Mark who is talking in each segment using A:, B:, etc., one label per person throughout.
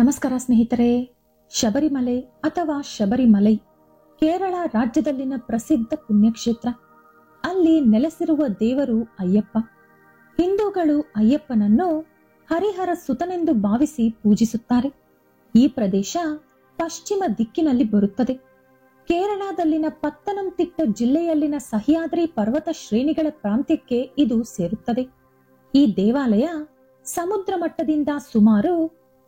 A: ನಮಸ್ಕಾರ ಸ್ನೇಹಿತರೆ. ಶಬರಿಮಲೆ ಅಥವಾ ಶಬರಿಮಲೈ ಕೇರಳ ರಾಜ್ಯದಲ್ಲಿನ ಪ್ರಸಿದ್ಧ ಪುಣ್ಯಕ್ಷೇತ್ರ. ಅಲ್ಲಿ ನೆಲೆಸಿರುವ ದೇವರು ಅಯ್ಯಪ್ಪ. ಹಿಂದೂಗಳು ಅಯ್ಯಪ್ಪನನ್ನು ಹರಿಹರ ಸುತನೆಂದು ಭಾವಿಸಿ ಪೂಜಿಸುತ್ತಾರೆ. ಈ ಪ್ರದೇಶ ಪಶ್ಚಿಮ ದಿಕ್ಕಿನಲ್ಲಿ ಬರುತ್ತದೆ. ಕೇರಳದಲ್ಲಿನ ಪತ್ತನಂತಿಟ್ಟ ಜಿಲ್ಲೆಯಲ್ಲಿನ ಸಹ್ಯಾದ್ರಿ ಪರ್ವತ ಶ್ರೇಣಿಗಳ ಪ್ರಾಂತ್ಯಕ್ಕೆ ಇದು ಸೇರುತ್ತದೆ. ಈ ದೇವಾಲಯ ಸಮುದ್ರ ಮಟ್ಟದಿಂದ ಸುಮಾರು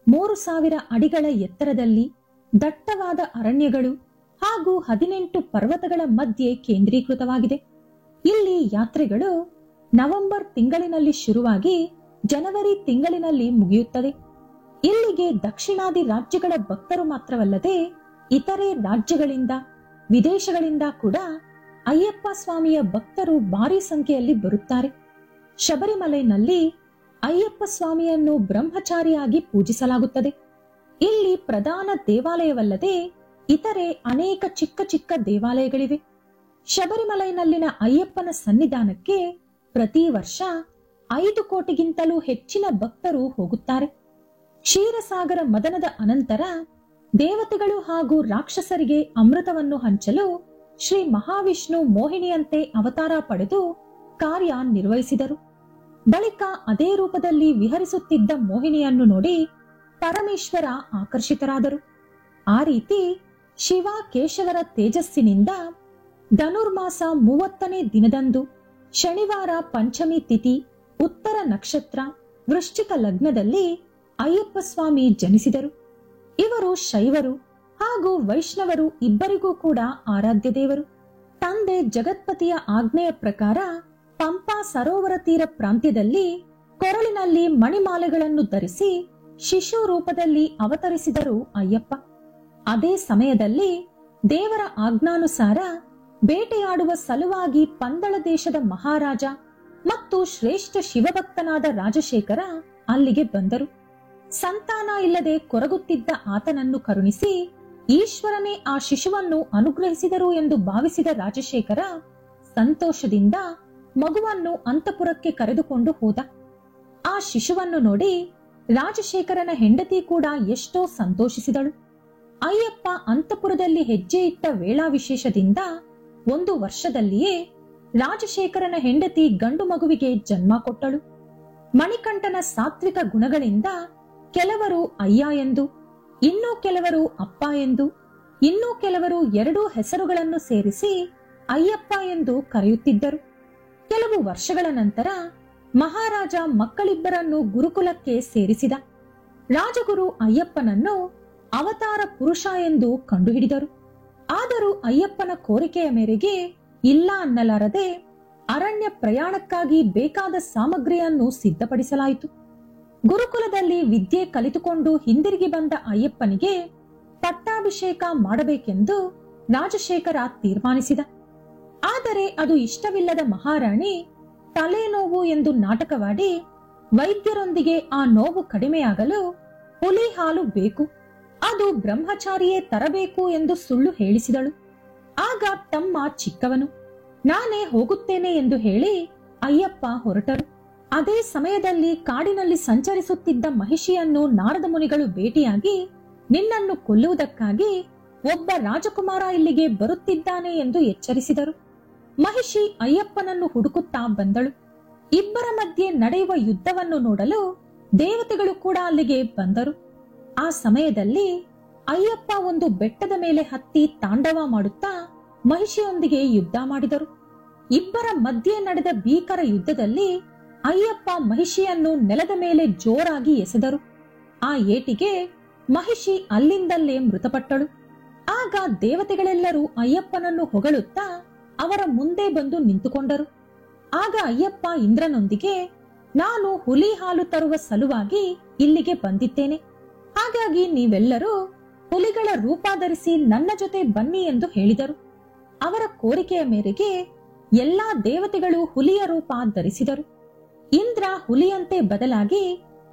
A: 3000 ಅಡಿಗಳ ಎತ್ತರದಲ್ಲಿ ದಟ್ಟವಾದ ಅರಣ್ಯಗಳು ಹಾಗೂ 18 ಪರ್ವತಗಳ ಮಧ್ಯೆ ಕೇಂದ್ರೀಕೃತವಾಗಿದೆ. ಇಲ್ಲಿ ಯಾತ್ರೆಗಳು ನವೆಂಬರ್ ತಿಂಗಳಿನಲ್ಲಿ ಶುರುವಾಗಿ ಜನವರಿ ತಿಂಗಳಿನಲ್ಲಿ ಮುಗಿಯುತ್ತದೆ. ಇಲ್ಲಿಗೆ ದಕ್ಷಿಣಾದಿ ರಾಜ್ಯಗಳ ಭಕ್ತರು ಮಾತ್ರವಲ್ಲದೆ ಇತರೆ ರಾಜ್ಯಗಳಿಂದ ವಿದೇಶಗಳಿಂದ ಕೂಡ ಅಯ್ಯಪ್ಪ ಸ್ವಾಮಿಯ ಭಕ್ತರು ಭಾರಿ ಸಂಖ್ಯೆಯಲ್ಲಿ ಬರುತ್ತಾರೆ. ಶಬರಿಮಲೆಯಲ್ಲಿ ಅಯ್ಯಪ್ಪ ಸ್ವಾಮಿಯನ್ನು ಬ್ರಹ್ಮಚಾರಿಯಾಗಿ ಪೂಜಿಸಲಾಗುತ್ತದೆ. ಇಲ್ಲಿ ಪ್ರಧಾನ ದೇವಾಲಯವಲ್ಲದೆ ಇತರೆ ಅನೇಕ ಚಿಕ್ಕ ಚಿಕ್ಕ ದೇವಾಲಯಗಳಿವೆ. ಶಬರಿಮಲೆಯಲ್ಲಿನ ಅಯ್ಯಪ್ಪನ ಸನ್ನಿಧಾನಕ್ಕೆ ಪ್ರತಿ ವರ್ಷ 5 ಕೋಟಿಗಿಂತಲೂ ಹೆಚ್ಚಿನ ಭಕ್ತರು ಹೋಗುತ್ತಾರೆ. ಕ್ಷೀರಸಾಗರ ಮದನದ ಅನಂತರ ದೇವತೆಗಳು ಹಾಗೂ ರಾಕ್ಷಸರಿಗೆ ಅಮೃತವನ್ನು ಹಂಚಲು ಶ್ರೀ ಮಹಾವಿಷ್ಣು ಮೋಹಿನಿಯಂತೆ ಅವತಾರ ಪಡೆದು ಕಾರ್ಯ ನಿರ್ವಹಿಸಿದರು. ಬಳಿಕ ಅದೇ ರೂಪದಲ್ಲಿ ವಿಹರಿಸುತ್ತಿದ್ದ ಮೋಹಿನಿಯನ್ನು ನೋಡಿ ಪರಮೇಶ್ವರ ಆಕರ್ಷಿತರಾದರು. ಆ ರೀತಿ ಶಿವ ಕೇಶವರ ತೇಜಸ್ಸಿನಿಂದ ಧನುರ್ಮಾಸ 30ನೇ ದಿನದಂದು ಶನಿವಾರ ಪಂಚಮಿ ತಿಥಿ ಉತ್ತರ ನಕ್ಷತ್ರ ವೃಶ್ಚಿಕ ಲಗ್ನದಲ್ಲಿ ಅಯ್ಯಪ್ಪ ಸ್ವಾಮಿ ಜನಿಸಿದರು. ಇವರು ಶೈವರು ಹಾಗೂ ವೈಷ್ಣವರು ಇಬ್ಬರಿಗೂ ಕೂಡ ಆರಾಧ್ಯ ದೇವರು. ತಂದೆ ಜಗತ್ಪತಿಯ ಆಜ್ಞೆಯ ಪ್ರಕಾರ ಪಂಪಾ ಸರೋವರ ತೀರ ಪ್ರಾಂತ್ಯದಲ್ಲಿ ಕೊರಳಿನಲ್ಲಿ ಮಣಿಮಾಲೆಗಳನ್ನು ಧರಿಸಿ ಶಿಶು ರೂಪದಲ್ಲಿ ಅವತರಿಸಿದರು ಅಯ್ಯಪ್ಪ. ಅದೇ ಸಮಯದಲ್ಲಿ ದೇವರ ಆಜ್ಞಾನುಸಾರ ಬೇಟೆಯಾಡುವ ಸಲುವಾಗಿ ಪಂದಳ ದೇಶದ ಮಹಾರಾಜ ಮತ್ತು ಶ್ರೇಷ್ಠ ಶಿವಭಕ್ತನಾದ ರಾಜಶೇಖರ ಅಲ್ಲಿಗೆ ಬಂದರು. ಸಂತಾನ ಇಲ್ಲದೆ ಕೊರಗುತ್ತಿದ್ದ ಆತನನ್ನು ಕರುಣಿಸಿ ಈಶ್ವರನೇ ಆ ಶಿಶುವನ್ನು ಅನುಗ್ರಹಿಸಿದರು ಎಂದು ಭಾವಿಸಿದ ರಾಜಶೇಖರ ಸಂತೋಷದಿಂದ ಮಗುವನ್ನು ಅಂತಃಪುರಕ್ಕೆ ಕರೆದುಕೊಂಡು ಹೋದ. ಆ ಶಿಶುವನ್ನು ನೋಡಿ ರಾಜಶೇಖರನ ಹೆಂಡತಿ ಕೂಡ ಎಷ್ಟೋ ಸಂತೋಷಿಸಿದಳು. ಅಯ್ಯಪ್ಪ ಅಂತಃಪುರದಲ್ಲಿ ಹೆಜ್ಜೆ ಇಟ್ಟ ವೇಳಾ ವಿಶೇಷದಿಂದ 1 ವರ್ಷದಲ್ಲಿಯೇ ರಾಜಶೇಖರನ ಹೆಂಡತಿ ಗಂಡು ಮಗುವಿಗೆ ಜನ್ಮ ಕೊಟ್ಟಳು. ಮಣಿಕಂಠನ ಸಾತ್ವಿಕ ಗುಣಗಳಿಂದ ಕೆಲವರು ಅಯ್ಯ ಎಂದು, ಇನ್ನೂ ಕೆಲವರು ಅಪ್ಪ ಎಂದು, ಇನ್ನೂ ಕೆಲವರು 2 ಹೆಸರುಗಳನ್ನು ಸೇರಿಸಿ ಅಯ್ಯಪ್ಪ ಎಂದು ಕರೆಯುತ್ತಿದ್ದರು. ಕೆಲವು ವರ್ಷಗಳ ನಂತರ ಮಹಾರಾಜ ಮಕ್ಕಳಿಬ್ಬರನ್ನು ಗುರುಕುಲಕ್ಕೆ ಸೇರಿಸಿದ. ರಾಜಗುರು ಅಯ್ಯಪ್ಪನನ್ನು ಅವತಾರ ಪುರುಷ ಎಂದು ಕಂಡುಹಿಡಿದರು. ಆದರೂ ಅಯ್ಯಪ್ಪನ ಕೋರಿಕೆಯ ಮೇರೆಗೆ ಇಲ್ಲ ಅನ್ನಲಾರದೆ ಅರಣ್ಯ ಪ್ರಯಾಣಕ್ಕಾಗಿ ಬೇಕಾದ ಸಾಮಗ್ರಿಯನ್ನು ಸಿದ್ಧಪಡಿಸಲಾಯಿತು. ಗುರುಕುಲದಲ್ಲಿ ವಿದ್ಯೆ ಕಲಿತುಕೊಂಡು ಹಿಂದಿರುಗಿ ಬಂದ ಅಯ್ಯಪ್ಪನಿಗೆ ಪಟ್ಟಾಭಿಷೇಕ ಮಾಡಬೇಕೆಂದು ರಾಜಶೇಖರ ತೀರ್ಮಾನಿಸಿದ. ಆದರೆ ಅದು ಇಷ್ಟವಿಲ್ಲದ ಮಹಾರಾಣಿ ತಲೆನೋವು ಎಂದು ನಾಟಕವಾಡಿ ವೈದ್ಯರೊಂದಿಗೆ ಆ ನೋವು ಕಡಿಮೆಯಾಗಲು ಹುಲಿ ಹಾಲು ಬೇಕು, ಅದು ಬ್ರಹ್ಮಚಾರಿಯೇ ತರಬೇಕು ಎಂದು ಸುಳ್ಳು ಹೇಳಿಸಿದಳು. ಆಗ ತಮ್ಮ ಚಿಕ್ಕವನು ನಾನೇ ಹೋಗುತ್ತೇನೆ ಎಂದು ಹೇಳಿ ಅಯ್ಯಪ್ಪ ಹೊರಟರು. ಅದೇ ಸಮಯದಲ್ಲಿ ಕಾಡಿನಲ್ಲಿ ಸಂಚರಿಸುತ್ತಿದ್ದ ಮಹಿಷಿಯನ್ನು ನಾರದ ಮುನಿಗಳು ಭೇಟಿಯಾಗಿ ನಿನ್ನನ್ನು ಕೊಲ್ಲುವುದಕ್ಕಾಗಿ ಒಬ್ಬ ರಾಜಕುಮಾರ ಇಲ್ಲಿಗೆ ಬರುತ್ತಿದ್ದಾನೆ ಎಂದು ಎಚ್ಚರಿಸಿದರು. ಮಹಿಷಿ ಅಯ್ಯಪ್ಪನನ್ನು ಹುಡುಕುತ್ತಾ ಬಂದಳು. ಇಬ್ಬರ ಮಧ್ಯೆ ನಡೆಯುವ ಯುದ್ಧವನ್ನು ನೋಡಲು ದೇವತೆಗಳು ಕೂಡ ಅಲ್ಲಿಗೆ ಬಂದರು. ಆ ಸಮಯದಲ್ಲಿ ಅಯ್ಯಪ್ಪ ಒಂದು ಬೆಟ್ಟದ ಮೇಲೆ ಹತ್ತಿ ತಾಂಡವ ಮಾಡುತ್ತಾ ಮಹಿಷಿಯೊಂದಿಗೆ ಯುದ್ಧ ಮಾಡಿದರು. ಇಬ್ಬರ ಮಧ್ಯೆ ನಡೆದ ಭೀಕರ ಯುದ್ಧದಲ್ಲಿ ಅಯ್ಯಪ್ಪ ಮಹಿಷಿಯನ್ನು ನೆಲದ ಮೇಲೆ ಜೋರಾಗಿ ಎಸೆದರು. ಆ ಏಟಿಗೆ ಮಹಿಷಿ ಅಲ್ಲಿಂದಲ್ಲೇ ಮೃತಪಟ್ಟಳು. ಆಗ ದೇವತೆಗಳೆಲ್ಲರೂ ಅಯ್ಯಪ್ಪನನ್ನು ಹೊಗಳುತ್ತಾ ಅವರ ಮುಂದೆ ಬಂದು ನಿಂತುಕೊಂಡರು. ಆಗ ಅಯ್ಯಪ್ಪ ಇಂದ್ರನೊಂದಿಗೆ ನಾನು ಹುಲಿ ಹಾಲು ತರುವ ಸಲುವಾಗಿ ಇಲ್ಲಿಗೆ ಬಂದಿದ್ದೇನೆ, ಹಾಗಾಗಿ ನೀವೆಲ್ಲರೂ ಹುಲಿಗಳ ರೂಪ ಧರಿಸಿ ನನ್ನ ಜೊತೆ ಬನ್ನಿ ಎಂದು ಹೇಳಿದರು. ಅವರ ಕೋರಿಕೆಯ ಮೇರೆಗೆ ಎಲ್ಲಾ ದೇವತೆಗಳು ಹುಲಿಯ ರೂಪ ಧರಿಸಿದರು. ಇಂದ್ರ ಹುಲಿಯಂತೆ ಬದಲಾಗಿ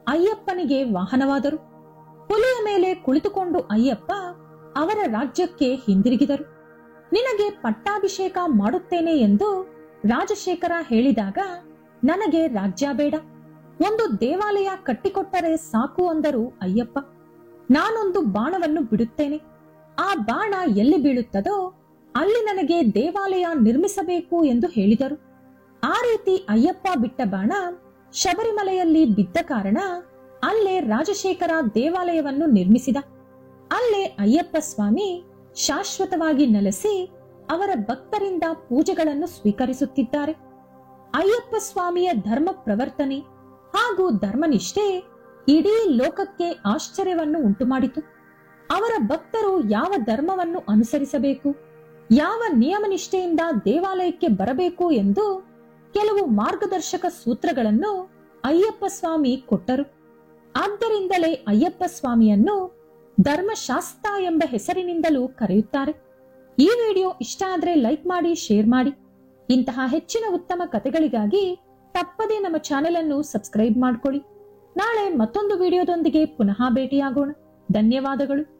A: ಅಯ್ಯಪ್ಪನಿಗೆ ವಾಹನವಾದರು. ಹುಲಿಯ ಮೇಲೆ ಕುಳಿತುಕೊಂಡು ಅಯ್ಯಪ್ಪ ಅವರ ರಾಜ್ಯಕ್ಕೆ ಹಿಂದಿರುಗಿದರು. ನಿನಗೆ ಪಟ್ಟಾಭಿಷೇಕ ಮಾಡುತ್ತೇನೆ ಎಂದು ರಾಜಶೇಖರ ಹೇಳಿದಾಗ ನನಗೆ ರಾಜ್ಯ ಬೇಡ, ಒಂದು ದೇವಾಲಯ ಕಟ್ಟಿಕೊಟ್ಟರೆ ಸಾಕು ಅಂದರು ಅಯ್ಯಪ್ಪ. ನಾನೊಂದು ಬಾಣವನ್ನು ಬಿಡುತ್ತೇನೆ. ಆ ಬಾಣ ಎಲ್ಲಿ ಬೀಳುತ್ತದೋ ಅಲ್ಲಿ ನನಗೆ ದೇವಾಲಯ ನಿರ್ಮಿಸಬೇಕು ಎಂದು ಹೇಳಿದರು. ಆ ರೀತಿ ಅಯ್ಯಪ್ಪ ಬಿಟ್ಟ ಬಾಣ ಶಬರಿಮಲೆಯಲ್ಲಿ ಬಿದ್ದ ಕಾರಣ ಅಲ್ಲೇ ರಾಜಶೇಖರ ದೇವಾಲಯವನ್ನು ನಿರ್ಮಿಸಿದ. ಅಲ್ಲೇ ಅಯ್ಯಪ್ಪ ಸ್ವಾಮಿ ಶಾಶ್ವತವಾಗಿ ನೆಲೆಸಿ ಅವರ ಭಕ್ತರಿಂದ ಪೂಜೆಗಳನ್ನು ಸ್ವೀಕರಿಸುತ್ತಿದ್ದಾರೆ. ಅಯ್ಯಪ್ಪ ಸ್ವಾಮಿಯ ಧರ್ಮ ಪ್ರವರ್ತನೆ ಹಾಗೂ ಧರ್ಮನಿಷ್ಠೆ ಇಡೀ ಲೋಕಕ್ಕೆ ಆಶ್ಚರ್ಯವನ್ನು ಉಂಟುಮಾಡಿತು. ಅವರ ಭಕ್ತರು ಯಾವ ಧರ್ಮವನ್ನು ಅನುಸರಿಸಬೇಕು, ಯಾವ ನಿಯಮನಿಷ್ಠೆಯಿಂದ ದೇವಾಲಯಕ್ಕೆ ಬರಬೇಕು ಎಂದು ಕೆಲವು ಮಾರ್ಗದರ್ಶಕ ಸೂತ್ರಗಳನ್ನು ಅಯ್ಯಪ್ಪ ಸ್ವಾಮಿ ಕೊಟ್ಟರು. ಆದ್ದರಿಂದಲೇ ಅಯ್ಯಪ್ಪ ಸ್ವಾಮಿಯನ್ನು ಧರ್ಮಶಾಸ್ತ್ರ ಎಂಬ ಹೆಸರಿನಿಂದಲೂ ಕರೆಯುತ್ತಾರೆ. ಈ ವಿಡಿಯೋ ಇಷ್ಟ ಆದ್ರೆ ಲೈಕ್ ಮಾಡಿ, ಶೇರ್ ಮಾಡಿ. ಇಂತಹ ಹೆಚ್ಚಿನ ಉತ್ತಮ ಕಥೆಗಳಿಗಾಗಿ ತಪ್ಪದೇ ನಮ್ಮ ಚಾನೆಲ್ ಅನ್ನು ಸಬ್ಸ್ಕ್ರೈಬ್ ಮಾಡಿಕೊಳ್ಳಿ. ನಾಳೆ ಮತ್ತೊಂದು ವಿಡಿಯೋದೊಂದಿಗೆ ಪುನಃ ಭೇಟಿಯಾಗೋಣ. ಧನ್ಯವಾದಗಳು.